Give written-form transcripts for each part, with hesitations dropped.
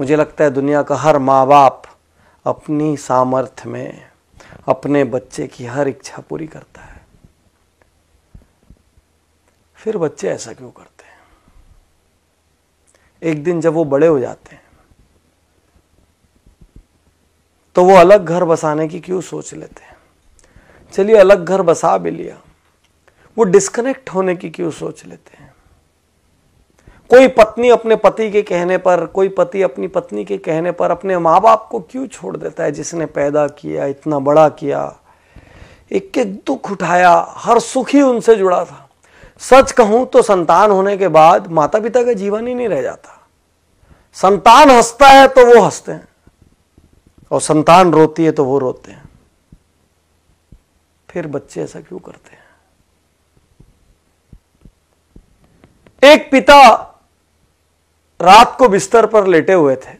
मुझे लगता है दुनिया का हर माँ बाप अपनी सामर्थ्य में अपने बच्चे की हर इच्छा पूरी करता है। फिर बच्चे ऐसा क्यों करते हैं? एक दिन जब वो बड़े हो जाते हैं तो वो अलग घर बसाने की क्यों सोच लेते हैं? चलिए अलग घर बसा भी लिया, वो डिस्कनेक्ट होने की क्यों सोच लेते हैं? कोई पत्नी अपने पति के कहने पर, कोई पति अपनी पत्नी के कहने पर अपने माँ बाप को क्यों छोड़ देता है, जिसने पैदा किया, इतना बड़ा किया, एक एक दुख उठाया, हर सुख ही उनसे जुड़ा था। सच कहूं तो संतान होने के बाद माता पिता का जीवन ही नहीं रह जाता। संतान हंसता है तो वो हंसते हैं, और संतान रोती है तो वो रोते हैं। फिर बच्चे ऐसा क्यों करते हैं? एक पिता रात को बिस्तर पर लेटे हुए थे।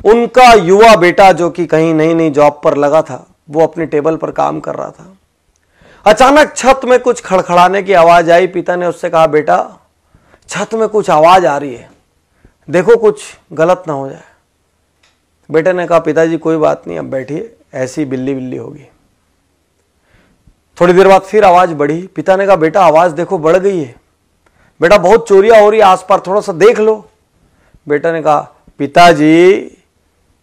उनका युवा बेटा, जो कि कहीं नई नई जॉब पर लगा था, वो अपने टेबल पर काम कर रहा था। अचानक छत में कुछ खड़खड़ाने की आवाज आई। पिता ने उससे कहा, बेटा छत में कुछ आवाज आ रही है, देखो कुछ गलत ना हो जाए। बेटे ने कहा, पिताजी कोई बात नहीं, अब बैठिए, ऐसी बिल्ली बिल्ली होगी। थोड़ी देर बाद फिर आवाज बढ़ी। पिता ने कहा, बेटा आवाज देखो बढ़ गई है, बेटा बहुत चोरियां हो रही है आसपास, थोड़ा सा देख लो। बेटा ने कहा, पिताजी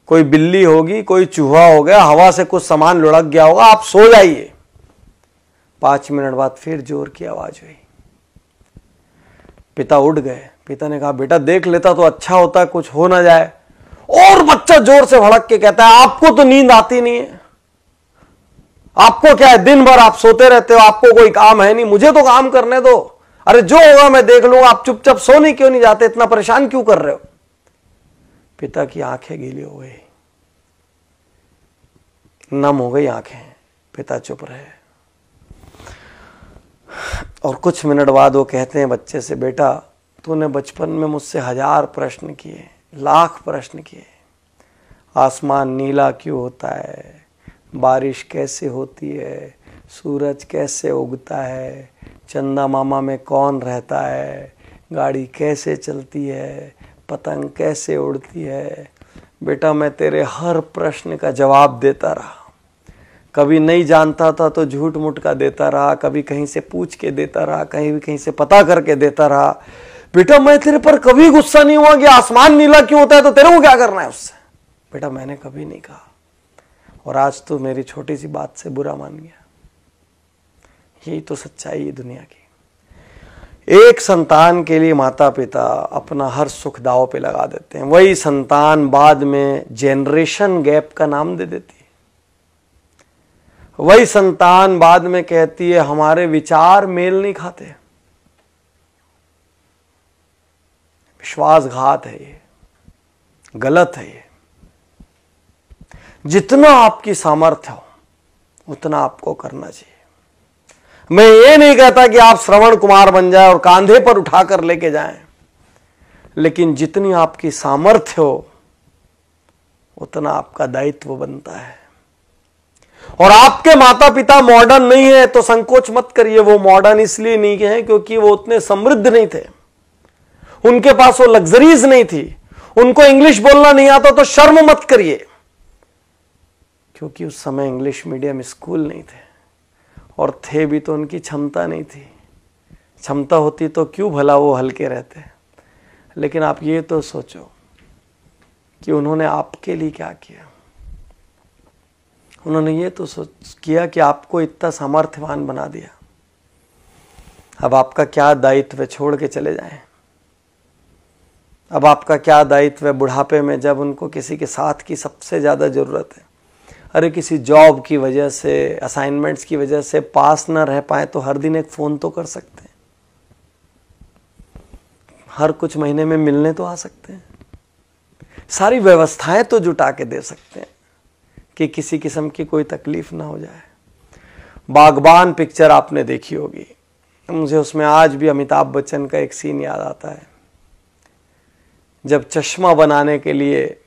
कोई बिल्ली होगी, कोई चूहा हो गया, हवा से कुछ सामान लुढ़क गया होगा, आप सो जाइए। 5 मिनट बाद फिर जोर की आवाज हुई। पिता उठ गए। पिता ने कहा, बेटा देख लेता तो अच्छा होता, कुछ हो ना जाए। और बच्चा जोर से भड़क के कहता है, आपको तो नींद आती नहीं है, आपको क्या है, दिन भर आप सोते रहते हो, आपको कोई काम है नहीं, मुझे तो काम करने दो, अरे जो होगा मैं देख लूंगा, आप चुपचाप सोने क्यों नहीं जाते, इतना परेशान क्यों कर रहे हो? पिता की आंखें गीली हो गई, नम हो गई आंखें। पिता चुप रहे, और कुछ मिनट बाद वो कहते हैं बच्चे से, बेटा तूने बचपन में मुझसे 1000 प्रश्न किए, लाख प्रश्न किए। आसमान नीला क्यों होता है, बारिश कैसे होती है, सूरज कैसे उगता है, चंदा मामा में कौन रहता है, गाड़ी कैसे चलती है, पतंग कैसे उड़ती है। बेटा मैं तेरे हर प्रश्न का जवाब देता रहा, कभी नहीं जानता था तो झूठ मूठ का देता रहा, कभी कहीं से पूछ के देता रहा, कहीं से पता करके देता रहा। बेटा मैं तेरे पर कभी गुस्सा नहीं हुआ कि आसमान नीला क्यों होता है तो तेरे को क्या करना है उससे। बेटा मैंने कभी नहीं कहा, और आज तो मेरी छोटी सी बात से बुरा मान गया। यही तो सच्चाई है दुनिया की। एक संतान के लिए माता पिता अपना हर सुख दांव पे लगा देते हैं, वही संतान बाद में जेनरेशन गैप का नाम दे देती है। वही संतान बाद में कहती है हमारे विचार मेल नहीं खाते। विश्वासघात है ये, गलत है ये। जितना आपकी सामर्थ्य हो उतना आपको करना चाहिए। मैं ये नहीं कहता कि आप श्रवण कुमार बन जाए और कांधे पर उठाकर लेके जाएं, लेकिन जितनी आपकी सामर्थ्य हो उतना आपका दायित्व बनता है। और आपके माता पिता मॉडर्न नहीं है तो संकोच मत करिए। वो मॉडर्न इसलिए नहीं है क्योंकि वो उतने समृद्ध नहीं थे, उनके पास वो लग्जरीज नहीं थी, उनको इंग्लिश बोलना नहीं आता तो शर्म मत करिए, क्योंकि उस समय इंग्लिश मीडियम स्कूल नहीं थे, और थे भी तो उनकी क्षमता नहीं थी। क्षमता होती तो क्यों भला वो हल्के रहते। लेकिन आप ये तो सोचो कि उन्होंने आपके लिए क्या किया। उन्होंने ये तो किया कि आपको इतना सामर्थ्यवान बना दिया। अब आपका क्या दायित्व है, छोड़ के चले जाएं। अब आपका क्या दायित्व है बुढ़ापे में, जब उनको किसी के साथ की सबसे ज्यादा जरूरत है। अरे किसी जॉब की वजह से, असाइनमेंट्स की वजह से पास ना रह पाए तो हर दिन एक फोन तो कर सकते हैं, हर कुछ महीने में मिलने तो आ सकते हैं, सारी व्यवस्थाएं तो जुटा के दे सकते हैं कि किसी किस्म की कोई तकलीफ ना हो जाए। बागबान पिक्चर आपने देखी होगी, मुझे उसमें आज भी अमिताभ बच्चन का एक सीन याद आता है, जब चश्मा बनाने के लिए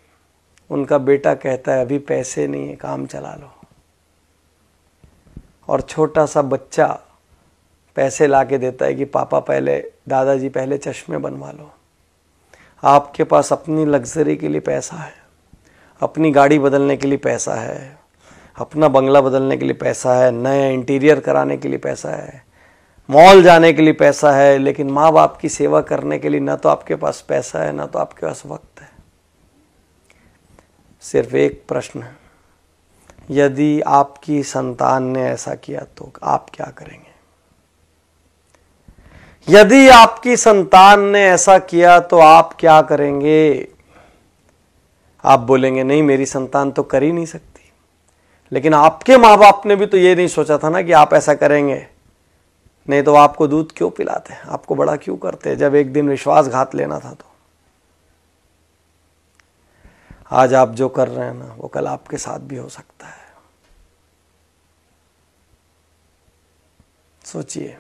उनका बेटा कहता है अभी पैसे नहीं है, काम चला लो, और छोटा सा बच्चा पैसे ला के देता है कि पापा पहले, दादाजी पहले चश्मे बनवा लो। आपके पास अपनी लग्जरी के लिए पैसा है, अपनी गाड़ी बदलने के लिए पैसा है, अपना बंगला बदलने के लिए पैसा है, नया इंटीरियर कराने के लिए पैसा है, मॉल जाने के लिए पैसा है, लेकिन माँ बाप की सेवा करने के लिए ना तो आपके पास पैसा है ना तो आपके पास वक्त है। सिर्फ एक प्रश्न है, यदि आपकी संतान ने ऐसा किया तो आप क्या करेंगे? यदि आपकी संतान ने ऐसा किया तो आप क्या करेंगे? आप बोलेंगे नहीं, मेरी संतान तो कर ही नहीं सकती। लेकिन आपके माँ बाप ने भी तो ये नहीं सोचा था ना कि आप ऐसा करेंगे, नहीं तो आपको दूध क्यों पिलाते, आपको बड़ा क्यों करते जब एक दिन विश्वासघात लेना था तो। आज आप जो कर रहे हैं ना वो कल आपके साथ भी हो सकता है। सोचिए,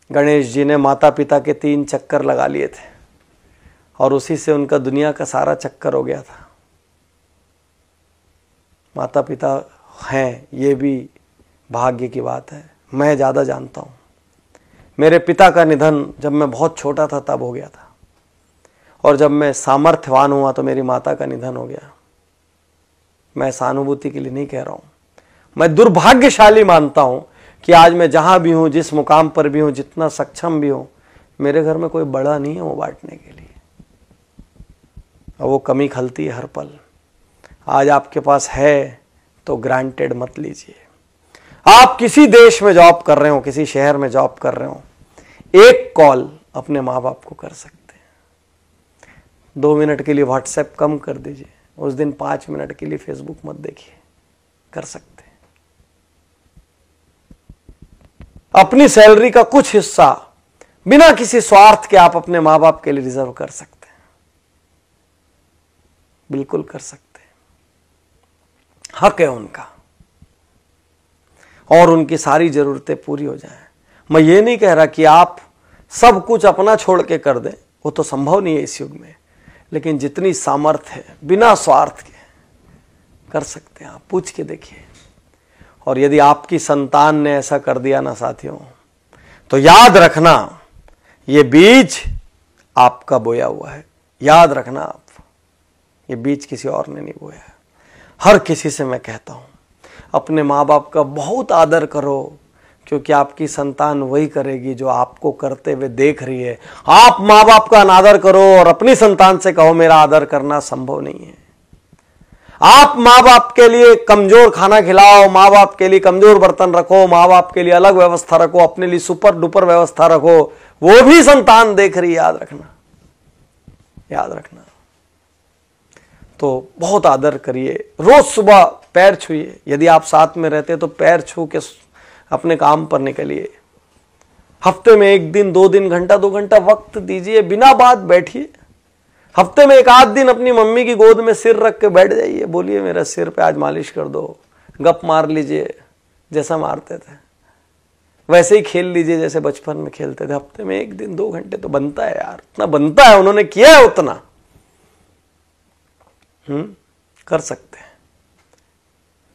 गणेश जी ने माता पिता के 3 चक्कर लगा लिए थे और उसी से उनका दुनिया का सारा चक्कर हो गया था। माता पिता हैं ये भी भाग्य की बात है। मैं ज़्यादा जानता हूँ, मेरे पिता का निधन जब मैं बहुत छोटा था तब हो गया था, और जब मैं सामर्थ्यवान हुआ तो मेरी माता का निधन हो गया। मैं सहानुभूति के लिए नहीं कह रहा हूँ, मैं दुर्भाग्यशाली मानता हूँ कि आज मैं जहाँ भी हूँ, जिस मुकाम पर भी हूँ, जितना सक्षम भी हूँ, मेरे घर में कोई बड़ा नहीं है वो बांटने के लिए, और वो कमी खलती है हर पल। आज आपके पास है तो ग्रांटेड मत लीजिए। आप किसी देश में जॉब कर रहे हो, किसी शहर में जॉब कर रहे हो, एक कॉल अपने माँ बाप को कर सकते हैं। 2 मिनट के लिए व्हाट्सएप कम कर दीजिए, उस दिन 5 मिनट के लिए फेसबुक मत देखिए, कर सकते हैं। अपनी सैलरी का कुछ हिस्सा बिना किसी स्वार्थ के आप अपने माँ बाप के लिए रिजर्व कर सकते हैं, बिल्कुल कर सकते हैं, हक है उनका, और उनकी सारी जरूरतें पूरी हो जाएं। मैं ये नहीं कह रहा कि आप सब कुछ अपना छोड़ के कर दें, वो तो संभव नहीं है इस युग में, लेकिन जितनी सामर्थ्य है बिना स्वार्थ के कर सकते हैं। आप पूछ के देखिए। और यदि आपकी संतान ने ऐसा कर दिया ना साथियों, तो याद रखना ये बीज आपका बोया हुआ है। याद रखना आप, ये बीज किसी और ने नहीं बोया है। हर किसी से मैं कहता हूं, अपने माँ बाप का बहुत आदर करो, क्योंकि आपकी संतान वही करेगी जो आपको करते हुए देख रही है। आप माँ बाप का अनादर करो और अपनी संतान से कहो मेरा आदर करना संभव नहीं है। आप माँ बाप के लिए कमजोर खाना खिलाओ, माँ बाप के लिए कमजोर बर्तन रखो, माँ बाप के लिए अलग व्यवस्था रखो, अपने लिए सुपर डुपर व्यवस्था रखो, वो भी संतान देख रही है। याद रखना, याद रखना। तो बहुत आदर करिए, रोज सुबह पैर छूइए। यदि आप साथ में रहते तो पैर छू के अपने काम पर निकलिए। हफ्ते में 1 दिन 2 दिन घंटा 2 घंटा वक्त दीजिए, बिना बात बैठिए। हफ्ते में 1 आध दिन अपनी मम्मी की गोद में सिर रख के बैठ जाइए, बोलिए मेरा सिर पे आज मालिश कर दो, गप मार लीजिए जैसा मारते थे, वैसे ही खेल लीजिए जैसे बचपन में खेलते थे। हफ्ते में 1 दिन 2 घंटे तो बनता है यार, उतना बनता है, उन्होंने किया है उतना। कर सकते हैं,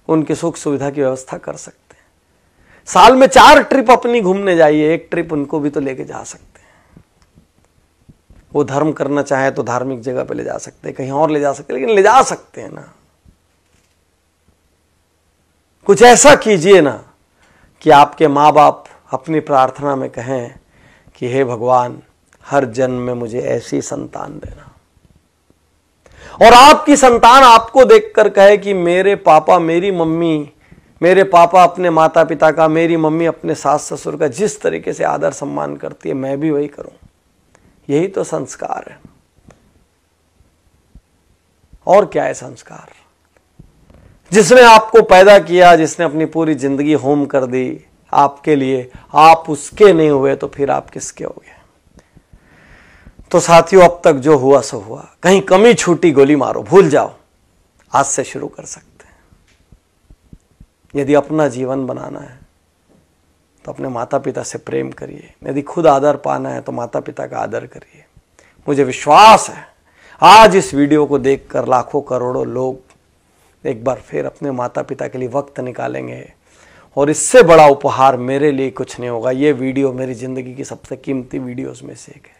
उनकी सुख सुविधा की व्यवस्था कर सकते हैं। साल में 4 ट्रिप अपनी घूमने जाइए, 1 ट्रिप उनको भी तो लेके जा सकते हैं। वो धर्म करना चाहे तो धार्मिक जगह पे ले जा सकते हैं, कहीं और ले जा सकते हैं, लेकिन ले जा सकते हैं ना। कुछ ऐसा कीजिए ना कि आपके माँ बाप अपनी प्रार्थना में कहें कि हे भगवान, हर जन्म में मुझे ऐसी संतान देना। और आपकी संतान आपको देखकर कहे कि मेरे पापा मेरी मम्मी, मेरे पापा अपने माता पिता का, मेरी मम्मी अपने सास ससुर का जिस तरीके से आदर सम्मान करती है, मैं भी वही करूं। यही तो संस्कार है। और क्या है संस्कार? जिसने आपको पैदा किया, जिसने अपनी पूरी जिंदगी होम कर दी आपके लिए, आप उसके नहीं हुए तो फिर आप किसके हो गए? तो साथियों, अब तक जो हुआ सो हुआ। कहीं कमी छूटी गोली मारो, भूल जाओ। आज से शुरू कर सकते हैं। यदि अपना जीवन बनाना है तो अपने माता पिता से प्रेम करिए। यदि खुद आदर पाना है तो माता पिता का आदर करिए। मुझे विश्वास है आज इस वीडियो को देखकर लाखों करोड़ों लोग एक बार फिर अपने माता पिता के लिए वक्त निकालेंगे। और इससे बड़ा उपहार मेरे लिए कुछ नहीं होगा। ये वीडियो मेरी जिंदगी की सबसे कीमती वीडियोस में से एक है।